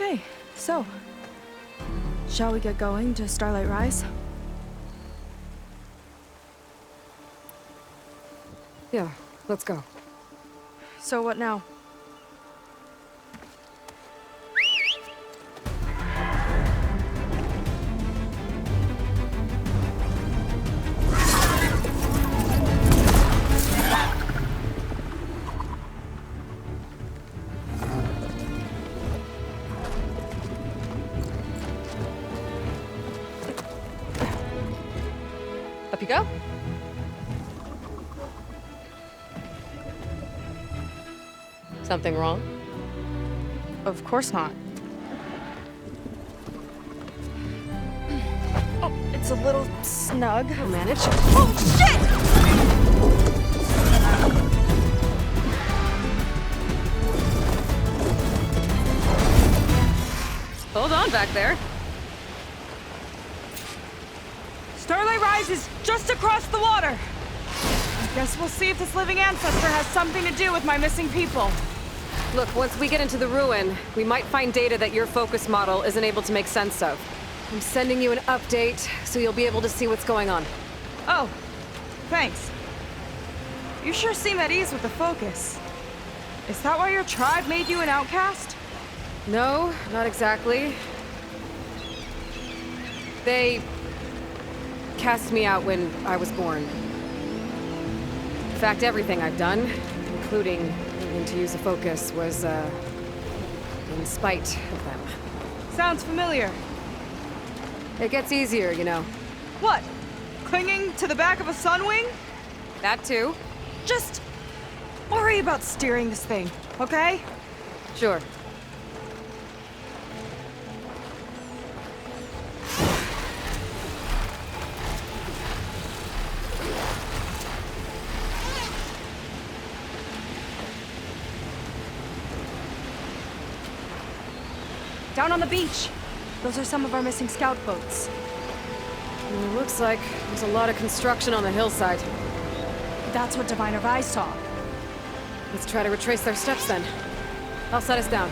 Okay, so, shall we get going to Starlight Rise? Yeah, let's go. So what now? Up you go. Something wrong? Of course not. Oh, it's a little snug. I'll manage. Oh, shit! Hold on back there. Starlight Rise is just across the water. I guess we'll see if this living ancestor has something to do with my missing people. Look, once we get into the ruin, we might find data that your focus model isn't able to make sense of. I'm sending you an update, so you'll be able to see what's going on. Oh, thanks. You sure seem at ease with the focus. Is that why your tribe made you an outcast? No, not exactly. They cast me out when I was born. In fact, everything I've done, including needing to use a focus, was, in spite of them. Sounds familiar. It gets easier, you know. What? Clinging to the back of a sunwing? That too. Just worry about steering this thing, okay? Sure. Down on the beach. Those are some of our missing scout boats. It looks like there's a lot of construction on the hillside. That's what Diviner Rise saw. Let's try to retrace their steps then. I'll set us down.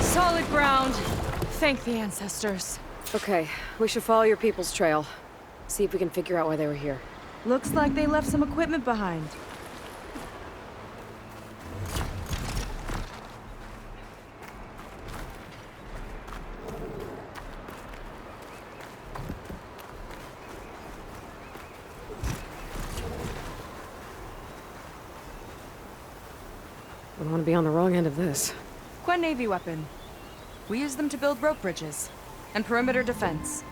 Solid ground. Thank the ancestors. Okay, we should follow your people's trail. See if we can figure out why they were here. Looks like they left some equipment behind. I don't want to be on the wrong end of this. Quen Navy weapon. We use them to build rope bridges and perimeter defense.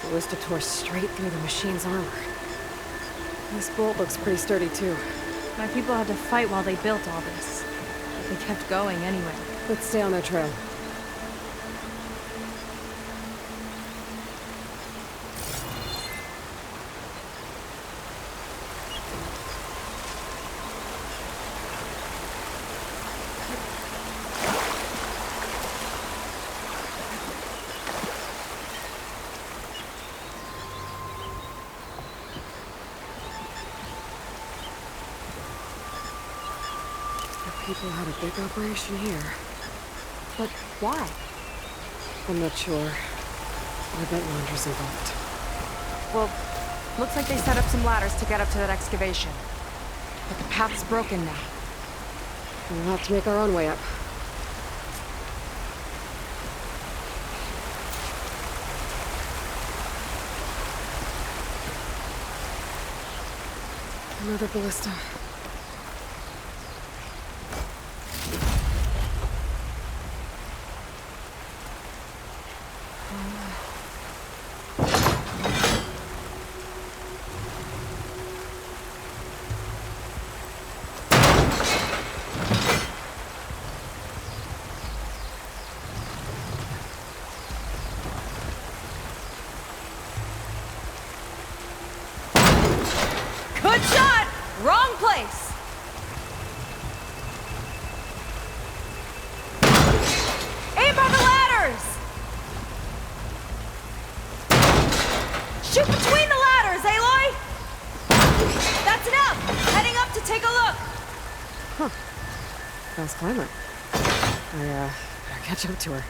The Ballista tore straight through the machine's armor. This bolt looks pretty sturdy too. My people had to fight while they built all this. But they kept going anyway. Let's stay on their trail. People had a big operation here. But why? I'm not sure. I bet Wander's involved. Well, looks like they set up some ladders to get up to that excavation. But the path's broken now. We'll have to make our own way up. Another ballista. Shoot between the ladders, Aloy! That's enough! Heading up to take a look! Huh. Fast climber. I, better catch up to her.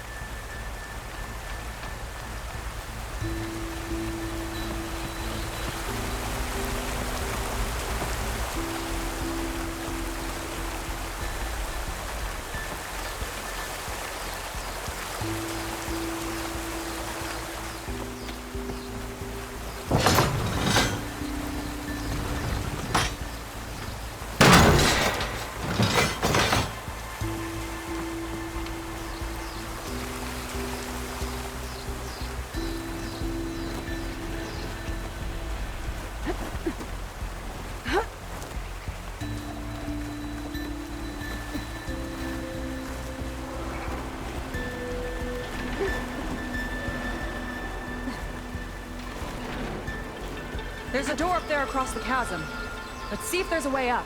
There's a door up there across the chasm. Let's see if there's a way up.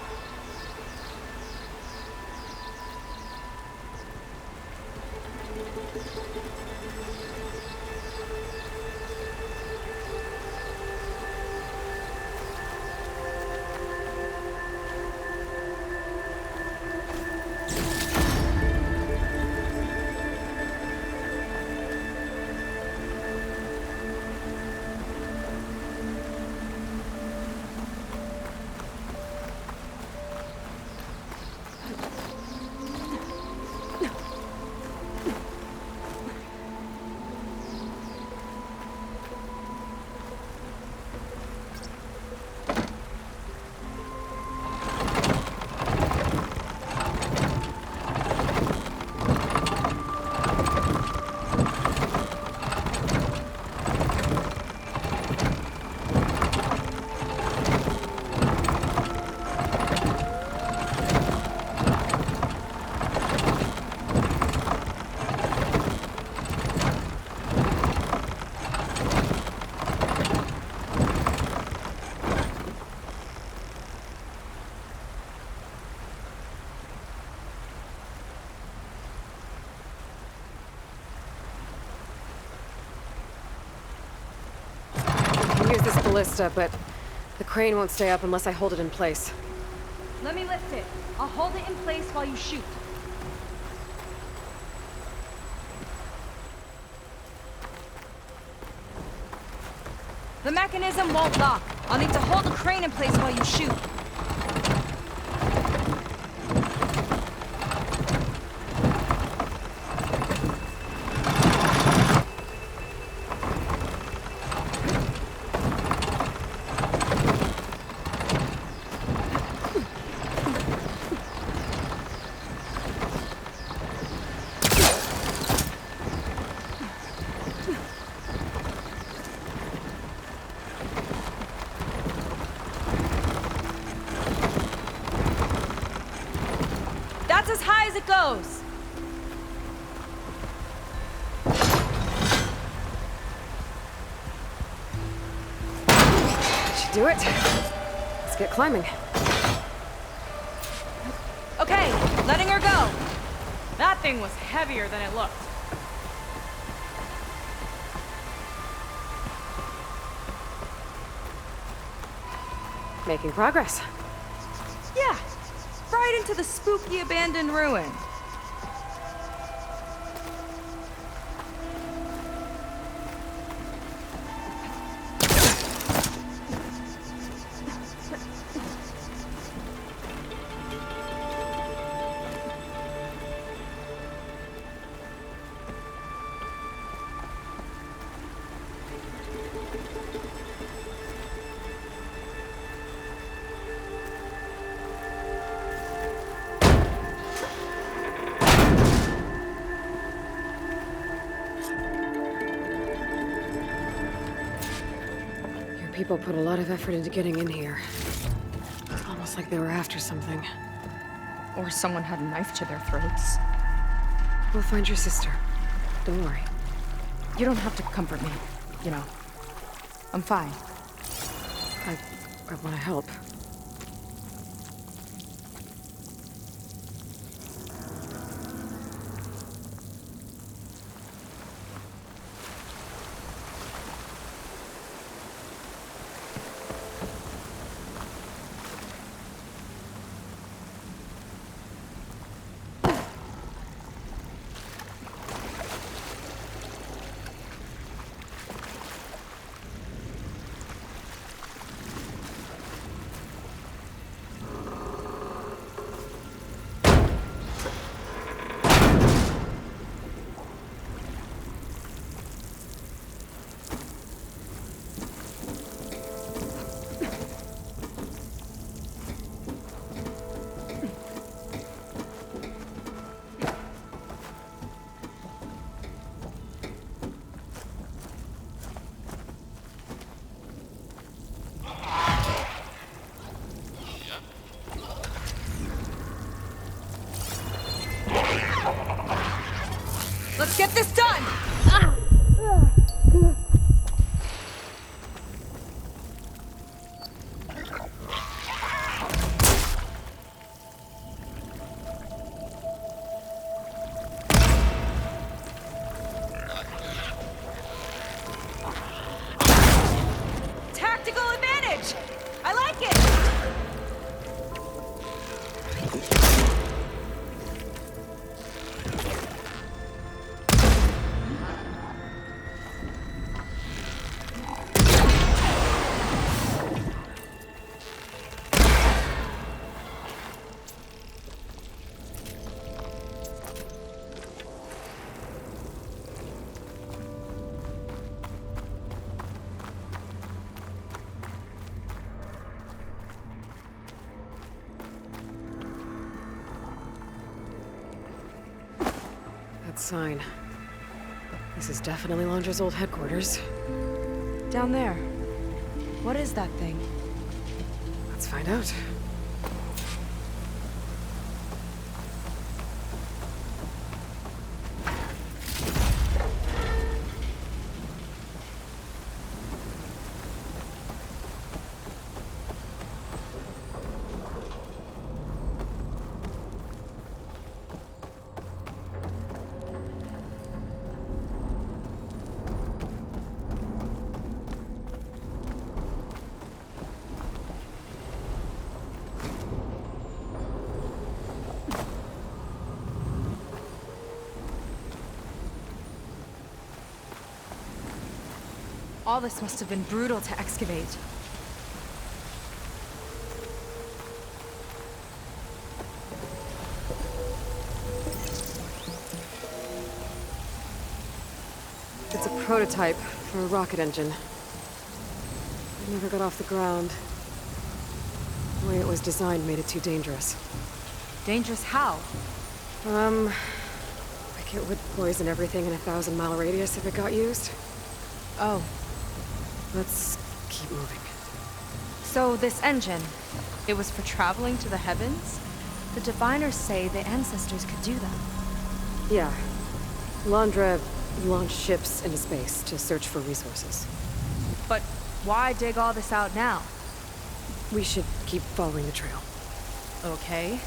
Use this ballista, but the crane won't stay up unless I hold it in place. Let me lift it. I'll hold it in place while you shoot. The mechanism won't lock. I'll need to hold the crane in place while you shoot. That's as high as it goes. Should do it. Let's get climbing. Okay, letting her go. That thing was heavier than it looked. Making progress. Yeah, right into the spooky abandoned ruin. People put a lot of effort into getting in here. Almost like they were after something. Or someone had a knife to their throats. We'll find your sister. Don't worry. You don't have to comfort me, you know. I'm fine. I want to help. Get this done! Tactical advantage! I like it! That sign. This is definitely Londra's old headquarters. Down there. What is that thing? Let's find out. All this must have been brutal to excavate. It's a prototype for a rocket engine. It never got off the ground. The way it was designed made it too dangerous. Dangerous how? Like it would poison everything in a 1,000-mile radius if it got used. Oh. Let's keep moving. So this engine, it was for traveling to the heavens? The diviners say the ancestors could do that. Yeah. Londra launched ships into space to search for resources. But why dig all this out now? We should keep following the trail. Okay.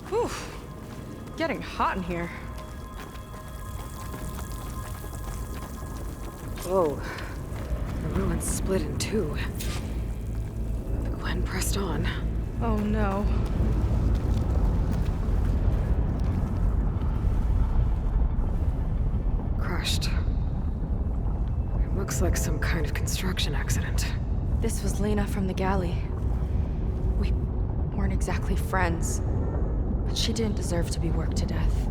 Whew. Getting hot in here. Whoa. The ruins split in two. The Glenn pressed on. Oh no. Crushed. It looks like some kind of construction accident. This was Lena from the galley. We weren't exactly friends, but she didn't deserve to be worked to death.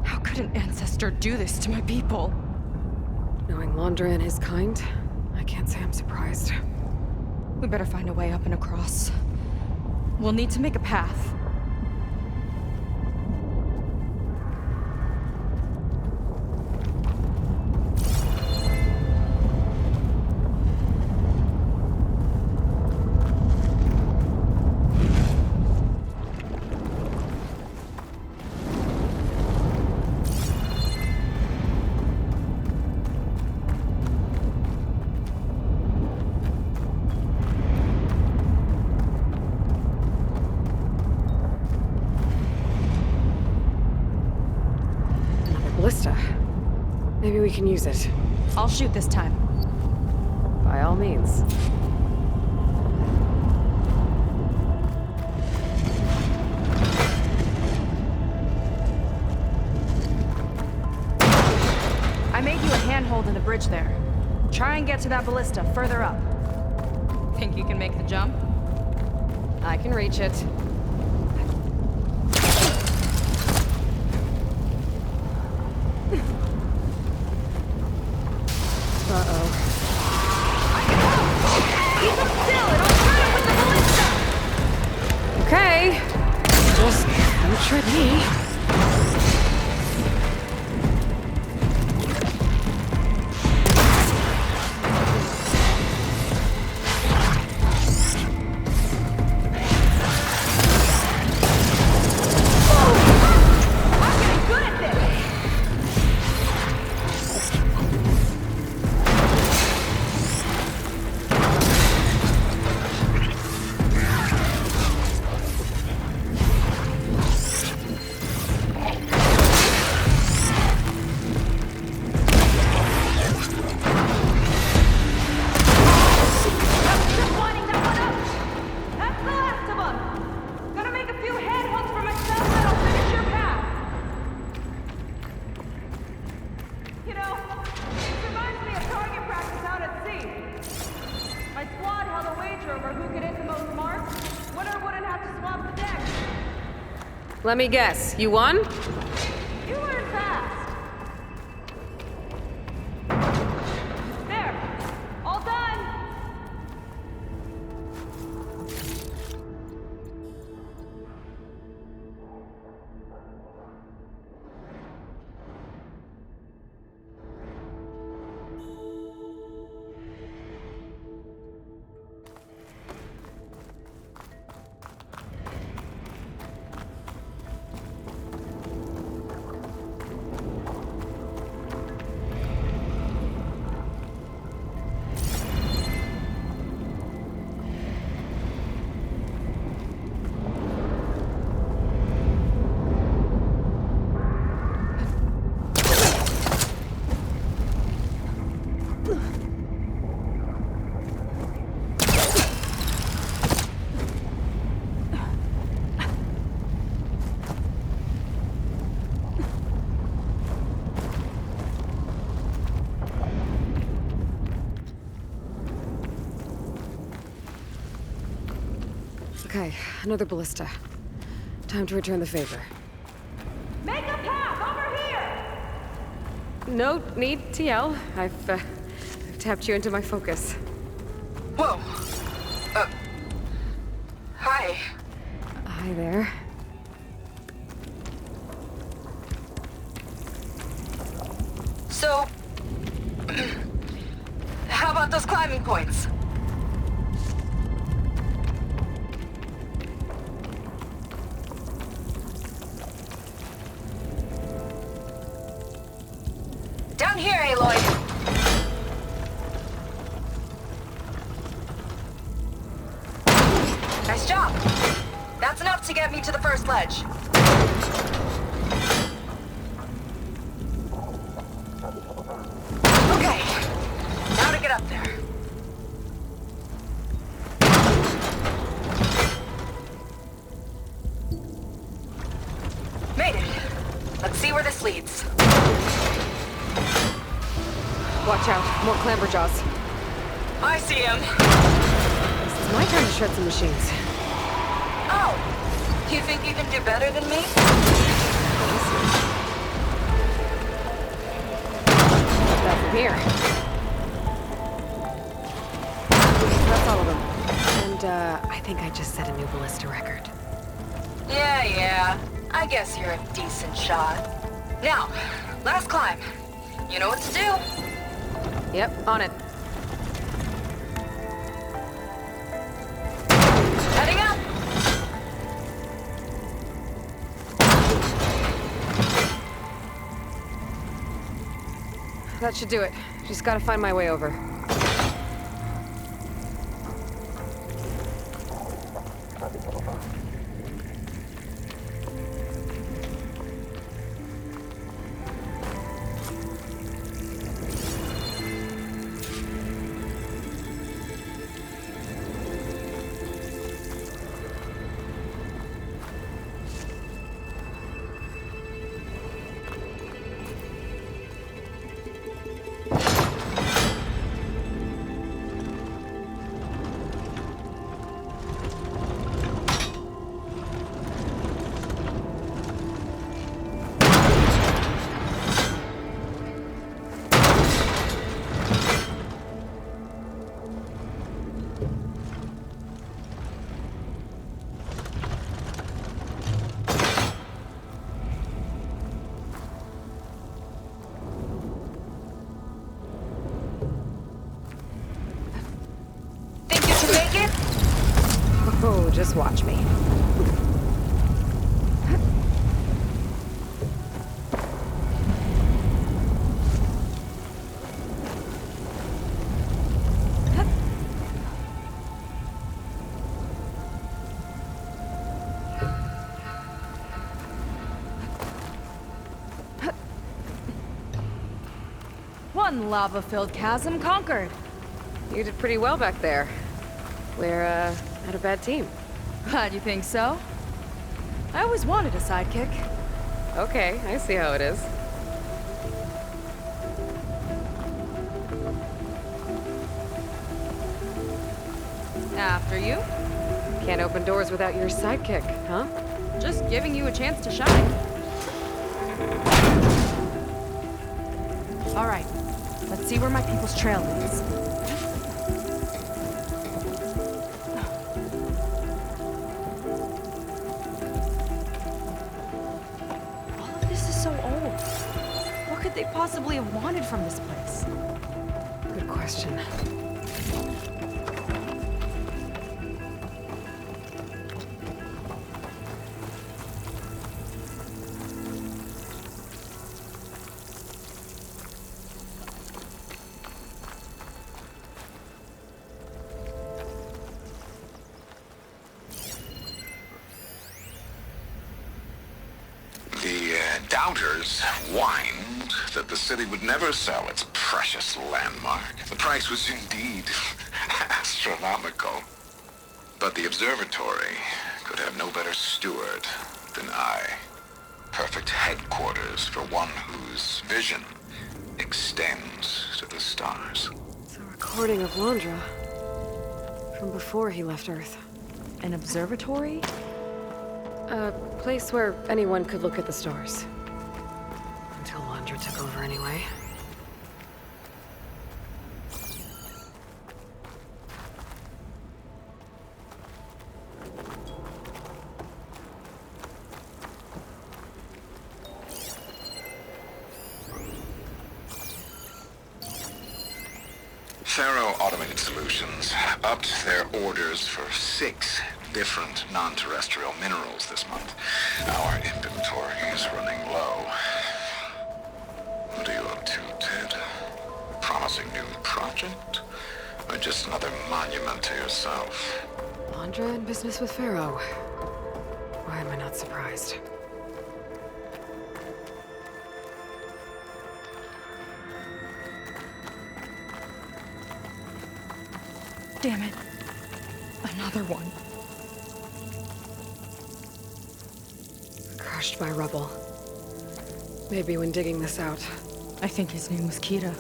How could an ancestor do this to my people? Knowing Laundra and his kind, I can't say I'm surprised. We better find a way up and across. We'll need to make a path. Ballista. Maybe we can use it. I'll shoot this time. By all means. I made you a handhold in the bridge there. Try and get to that ballista further up. Think you can make the jump? I can reach it. Uh-oh. I can help! Keep him still and I'll turn him with the ballista! Okay. Just don't trip me. I'm getting good at this! Just winding that one up! That's the last of them! Gonna make a few handholds for myself and I'll finish your path! You know, this reminds me of target practice out at sea. My squad held a wager over who could hit the most marks. Winner wouldn't have to swap the deck. Let me guess. You won? You learn fast. There. All done. Okay, another ballista. Time to return the favor. Make a path over here. No need to yell. I've tapped you into my focus. Whoa. Hi. Hi there. So, how about those climbing points? Down here, Aloy. Nice job. That's enough to get me to the first ledge. Okay, now to get up there. leads. Watch out, more clamberjaws. I see him. It's my time to shred some machines. Oh, you think you can do better than me? That from here. That's all of them. And, I think I just set a new ballista record. Yeah. I guess you're a decent shot. Now, last climb. You know what to do. Yep, on it. Heading up. That should do it. Just gotta find my way over. Oh, just watch me. One lava-filled chasm conquered. You did pretty well back there. We're, not a bad team. Glad you think so. I always wanted a sidekick. Okay, I see how it is. After you. Can't open doors without your sidekick, huh? Just giving you a chance to shine. All right, let's see where my people's trail leads. All of this is so old. What could they possibly have wanted from this place? Good question. Doubters whined that the city would never sell its precious landmark. The price was indeed astronomical. But the observatory could have no better steward than I. Perfect headquarters for one whose vision extends to the stars. It's a recording of Londra from before he left Earth. An observatory? A place where anyone could look at the stars. Until Londra took over anyway. Faro Automated Solutions upped their orders for 6 different non-terrestrial minerals this month. Our inventory is running low. What are you up to, Ted? Promising new project? Or just another monument to yourself? Londra in business with Pharaoh. Why am I not surprised? Damn it. Another one. Crushed by rubble. Maybe when digging this out. I think his name was Kita.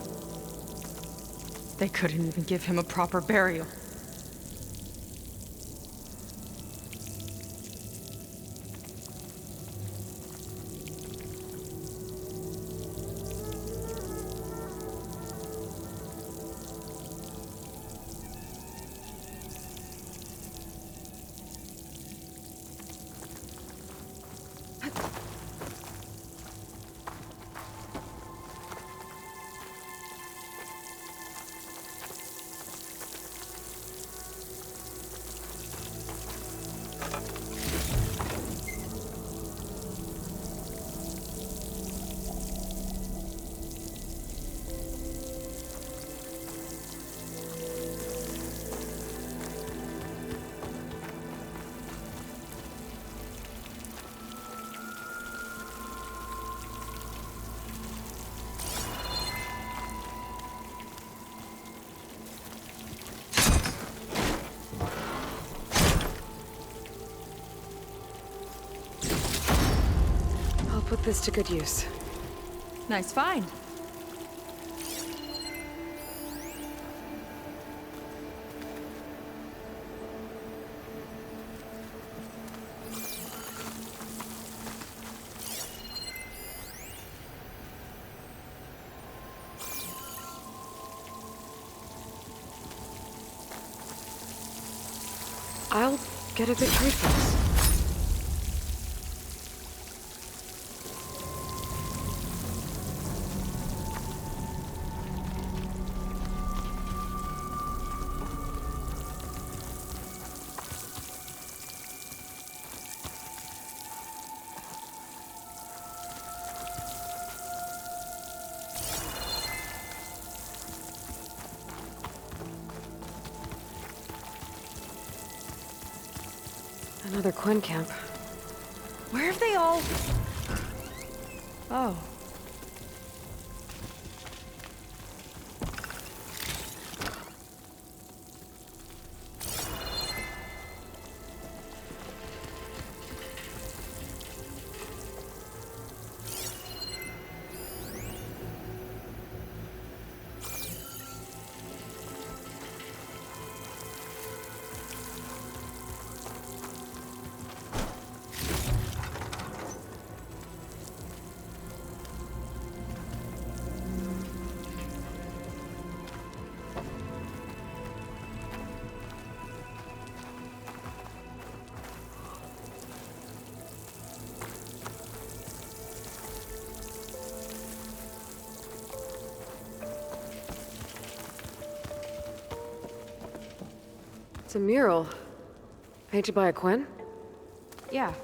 They couldn't even give him a proper burial. Put this to good use. Nice find. I'll get a good trade for this. Another Quinn camp. Where have they all... Oh. It's a mural. Painted by a Quinn? Yeah.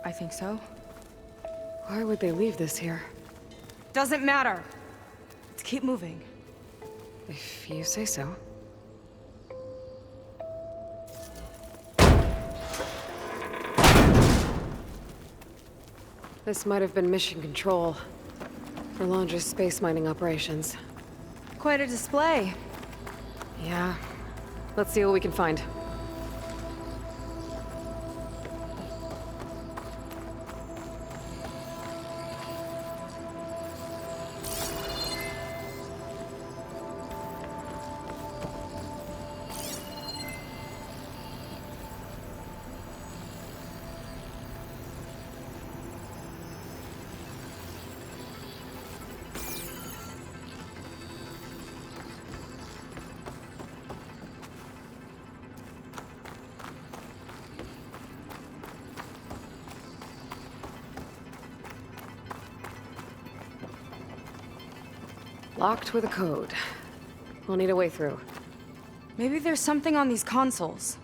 I think so. Why would they leave this here? Doesn't matter. Let's keep moving. If you say so. This might have been mission control for Landra's space mining operations. Quite a display. Yeah. Let's see what we can find. Locked with a code. We'll need a way through. Maybe there's something on these consoles.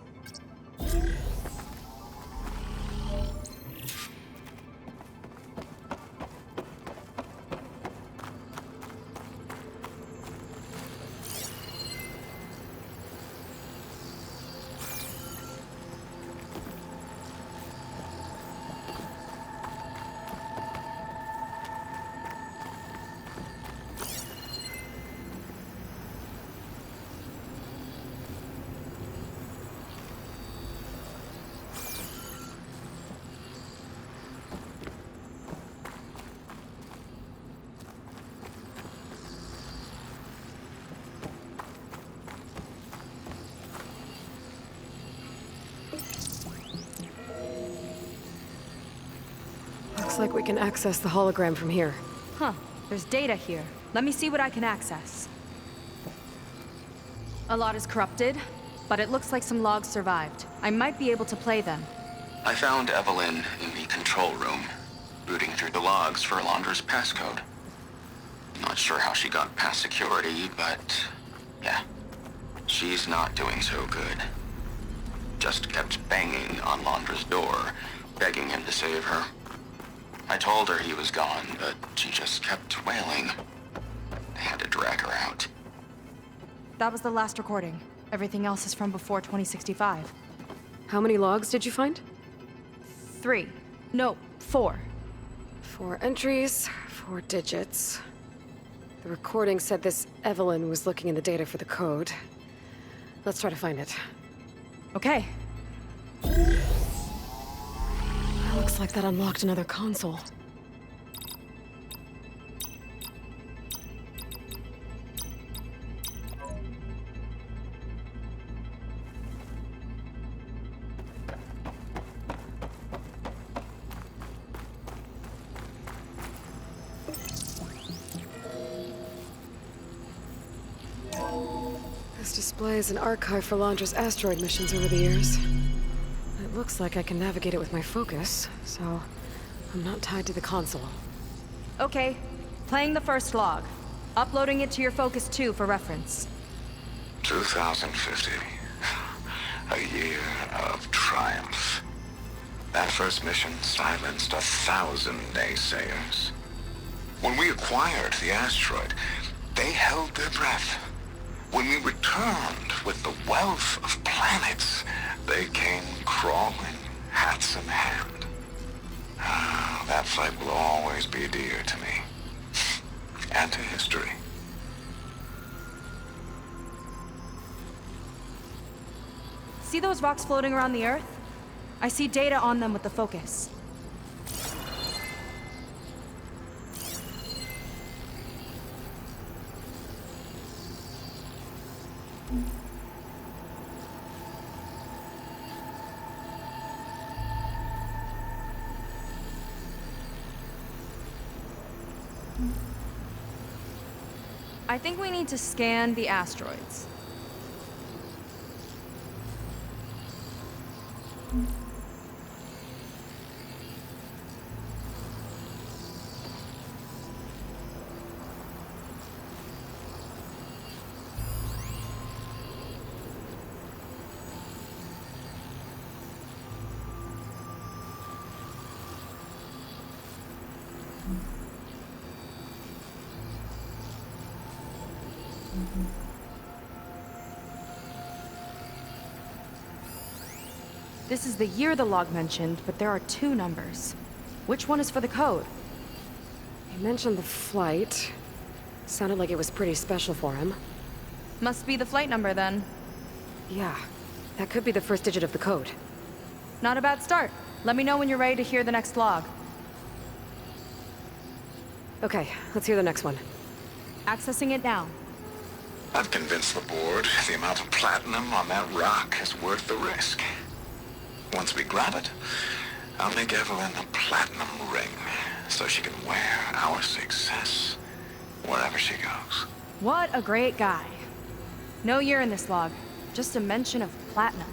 Looks like we can access the hologram from here. Huh. There's data here. Let me see what I can access. A lot is corrupted, but it looks like some logs survived. I might be able to play them. I found Evelyn in the control room, rooting through the logs for Alondra's passcode. Not sure how she got past security, but yeah, she's not doing so good. Just kept banging on Alondra's door, begging him to save her. I told her he was gone, but she just kept wailing. I had to drag her out. That was the last recording. Everything else is from before 2065. How many logs did you find? 3. No, 4. 4 entries, 4 digits. The recording said this Evelyn was looking in the data for the code. Let's try to find it. Okay. Looks like that unlocked another console. This displays an archive for Alondra's asteroid missions over the years. It looks like I can navigate it with my focus, so I'm not tied to the console. Okay. Playing the first log. Uploading it to your Focus 2 for reference. 2050. A year of triumph. That first mission silenced 1,000 naysayers. When we acquired the asteroid, they held their breath. When we returned with the wealth of planets, they came crawling, hats in hand. That fight will always be dear to me. And to history. See those rocks floating around the Earth? I see data on them with the Focus. I think we need to scan the asteroids. This is the year the log mentioned, but there are 2 numbers. Which one is for the code? He mentioned the flight. Sounded like it was pretty special for him. Must be the flight number then. Yeah, that could be the first digit of the code. Not a bad start. Let me know when you're ready to hear the next log. Okay, let's hear the next one. Accessing it now. I've convinced the board the amount of platinum on that rock is worth the risk. Once we grab it, I'll make Evelyn a platinum ring so she can wear our success wherever she goes. What a great guy. No year in this log, just a mention of platinum.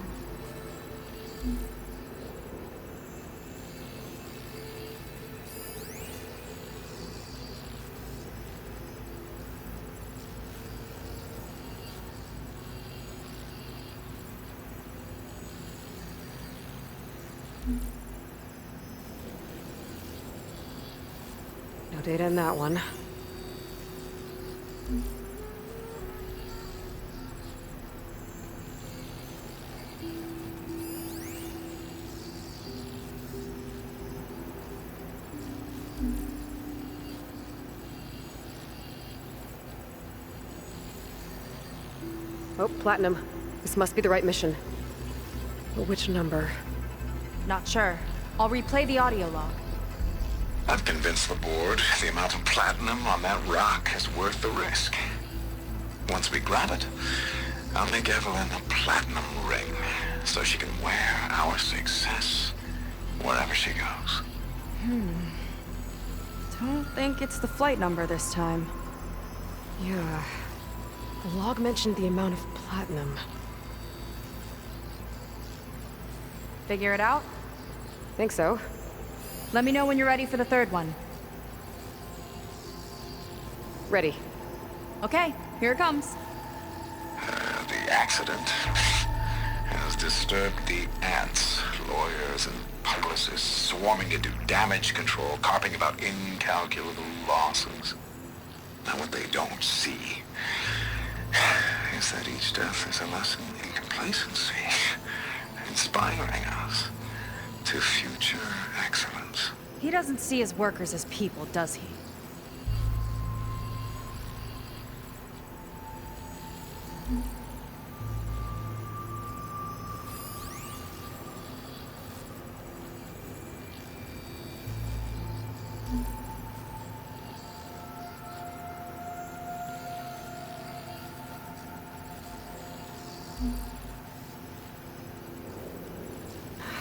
No data in that one. Oh, platinum. This must be the right mission. But which number? Not sure. I'll replay the audio log. I've convinced the board the amount of platinum on that rock is worth the risk. Once we grab it, I'll make Evelyn a platinum ring so she can wear our success wherever she goes. Don't think it's the flight number this time. Yeah. The log mentioned the amount of platinum. Figure it out? Think so. Let me know when you're ready for the third one. Ready. Okay, here it comes. The accident has disturbed the ants, lawyers and publicists swarming to do damage control, carping about incalculable losses. Now what they don't see is that each death is a lesson in complacency, inspiring us to future excellence. He doesn't see his workers as people, does he?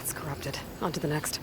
It's corrupted. On to the next.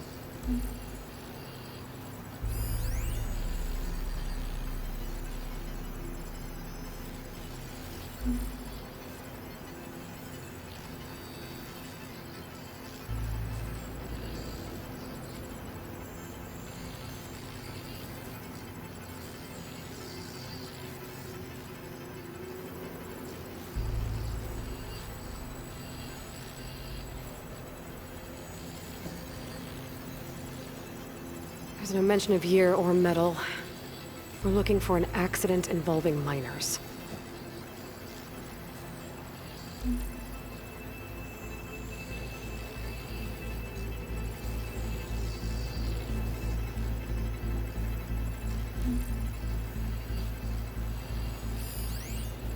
There's no mention of year or metal. We're looking for an accident involving miners.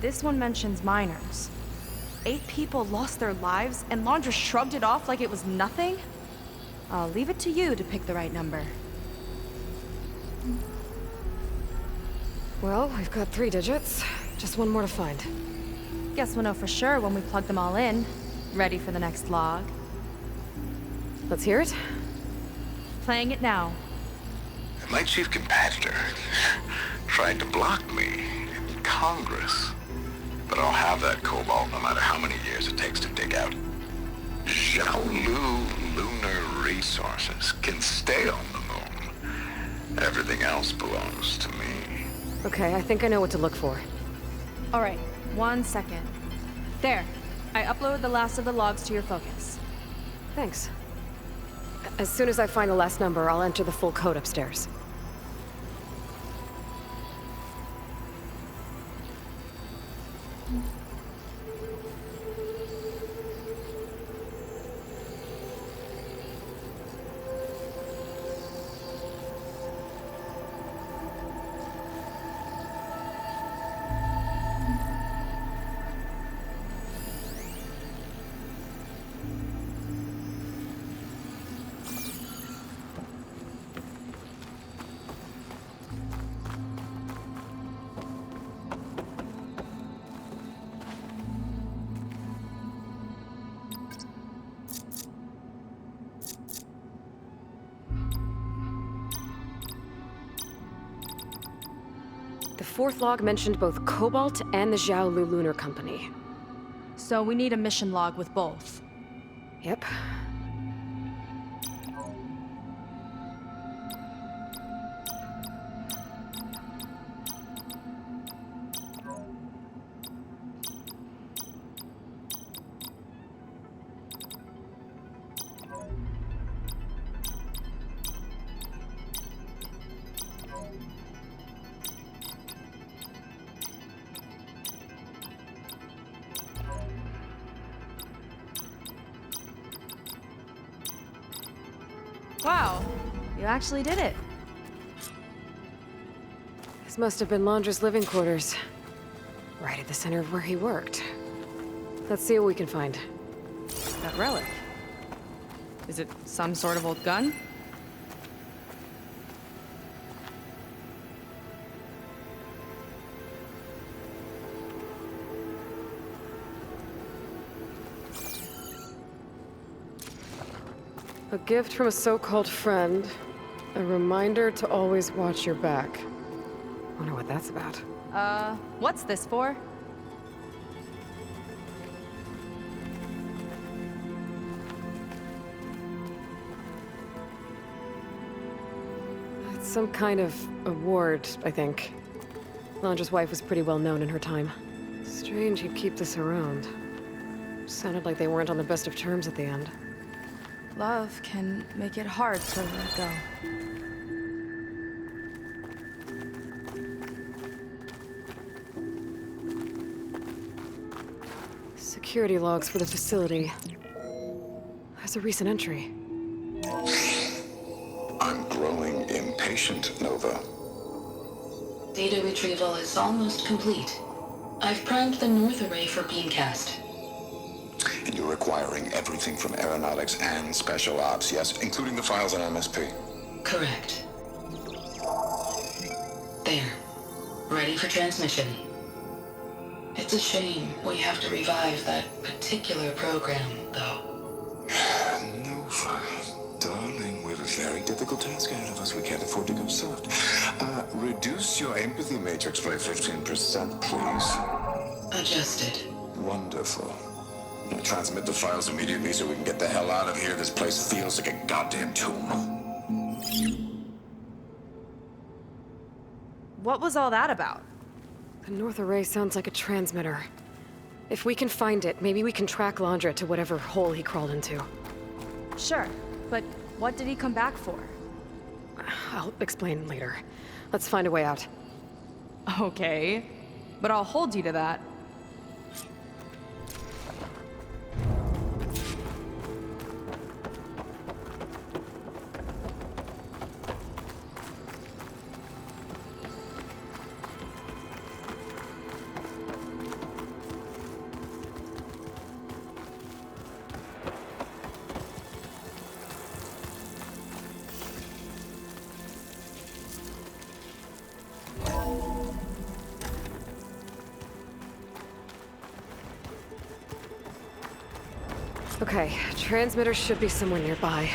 This one mentions miners. 8 people lost their lives, and Laundra shrugged it off like it was nothing? I'll leave it to you to pick the right number. Well, we've got 3 digits. Just one more to find. Guess we'll know for sure when we plug them all in. Ready for the next log. Let's hear it. Playing it now. My chief competitor tried to block me in Congress. But I'll have that cobalt no matter how many years it takes to dig out. Xiaolu lunar resources can stay on the moon. Everything else belongs to me. Okay, I think I know what to look for. All right, 1 second. There. I uploaded the last of the logs to your focus. Thanks. As soon as I find the last number, I'll enter the full code upstairs. The 4th log mentioned both Cobalt and the Xiaolu Lunar Company. So we need a mission log with both. Yep. Wow, you actually did it. This must have been Laundra's living quarters. Right at the center of where he worked. Let's see what we can find. That relic. Is it some sort of old gun? A gift from a so-called friend. A reminder to always watch your back. Wonder what that's about. What's this for? It's some kind of award, I think. Londra's wife was pretty well known in her time. Strange he'd keep this around. Sounded like they weren't on the best of terms at the end. Love can make it hard to let go. Security logs for the facility. There's a recent entry. I'm growing impatient, Nova. Data retrieval is almost complete. I've primed the North Array for beamcast. And you're acquiring everything from aeronautics and special ops, yes? Including the files on MSP. Correct. There. Ready for transmission. It's a shame we have to revive that particular program, though. Nova, darling, we have a very difficult task ahead of us. We can't afford to go soft. Reduce your empathy matrix by 15%, please. Adjusted. Wonderful. Transmit the files immediately so we can get the hell out of here. This place feels like a goddamn tomb. What was all that about? The North Array sounds like a transmitter. If we can find it, maybe we can track Londra to whatever hole he crawled into. Sure, but what did he come back for? I'll explain later. Let's find a way out. Okay, but I'll hold you to that. Okay, transmitter should be somewhere nearby.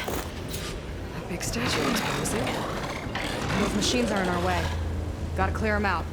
That big statue looks promising. Those machines are in our way. Gotta clear them out.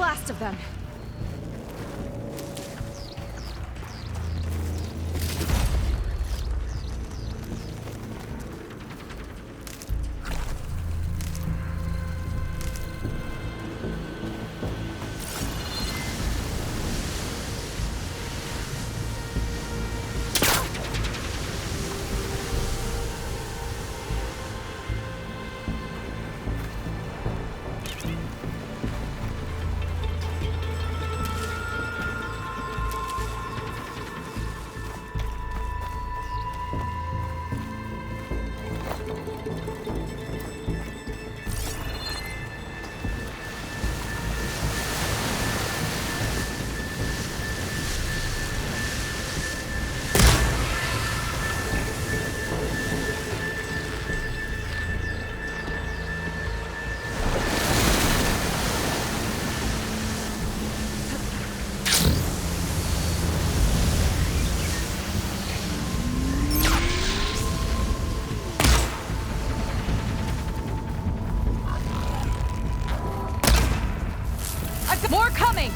last of them. More coming!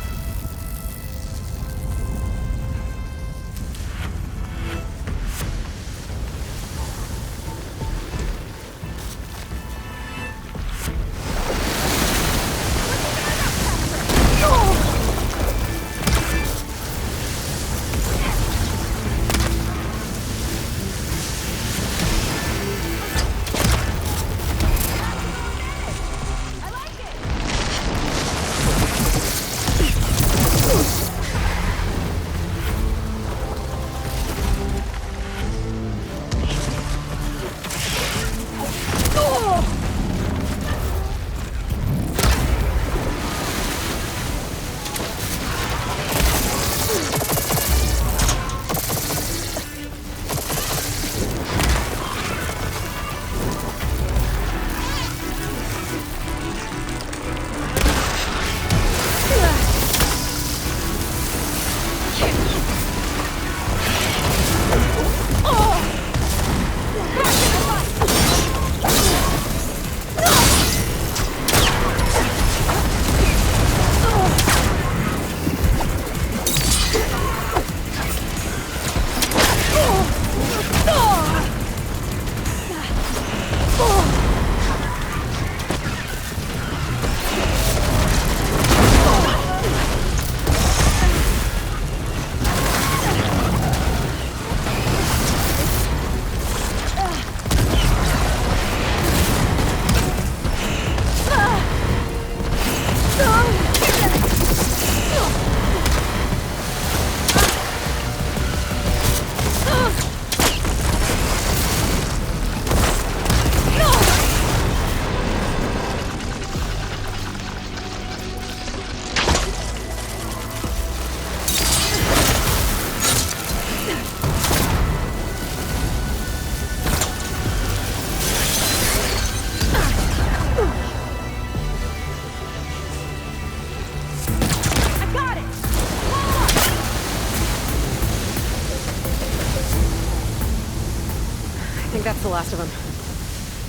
That's the last of them.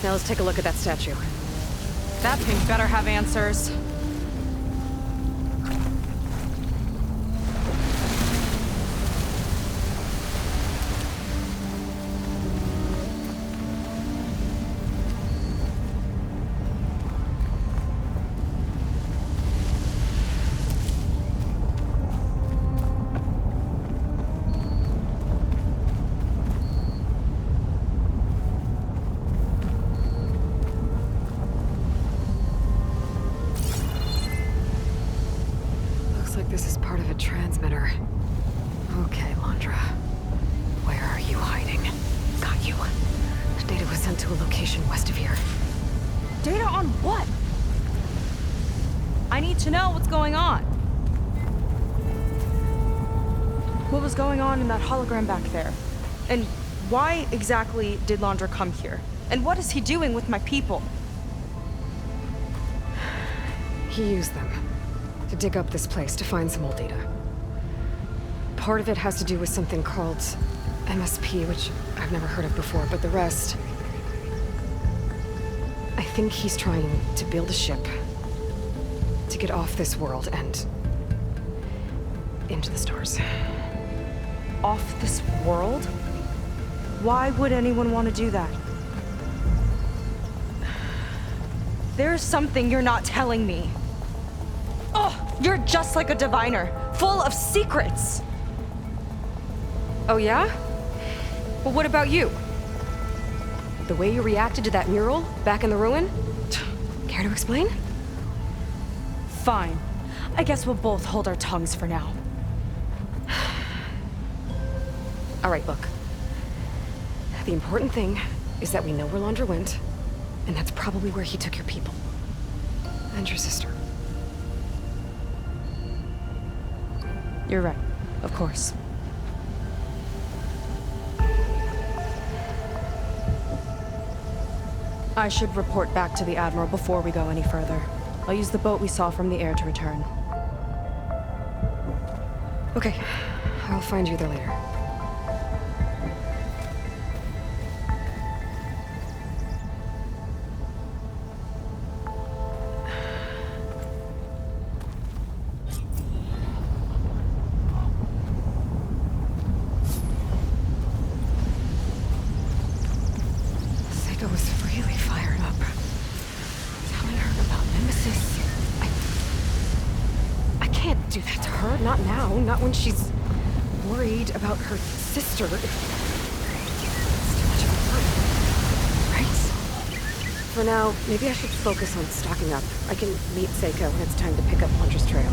Now let's take a look at that statue. That pink better have answers. This is part of a transmitter. Okay, Landra. Where are you hiding? Got you. Data was sent to a location west of here. Data on what? I need to know what's going on. What was going on in that hologram back there? And why exactly did Landra come here? And what is he doing with my people? He used them to dig up this place to find some old data. Part of it has to do with something called MSP, which I've never heard of before, but the rest... I think he's trying to build a ship to to get off this world and into the stars. Off this world? Why would anyone want to do that? There's something you're not telling me. Oh, you're just like a diviner, full of secrets. Oh yeah? Well, what about you? The way you reacted to that mural back in the ruin? Care to explain? Fine. I guess we'll both hold our tongues for now. All right, look. The important thing is that we know where Laundra went, and that's probably where he took your people. And your sister. You're right. Of course. I should report back to the Admiral before we go any further. I'll use the boat we saw from the air to return. Okay. I'll find you there later. Seiko was really fired up. Telling her about Nemesis. I can't do that to her. Not now. Not when she's worried about her sister. It's too much of a burden, right? For now, maybe I should focus on stocking up. I can meet Seiko when it's time to pick up Hunter's trail.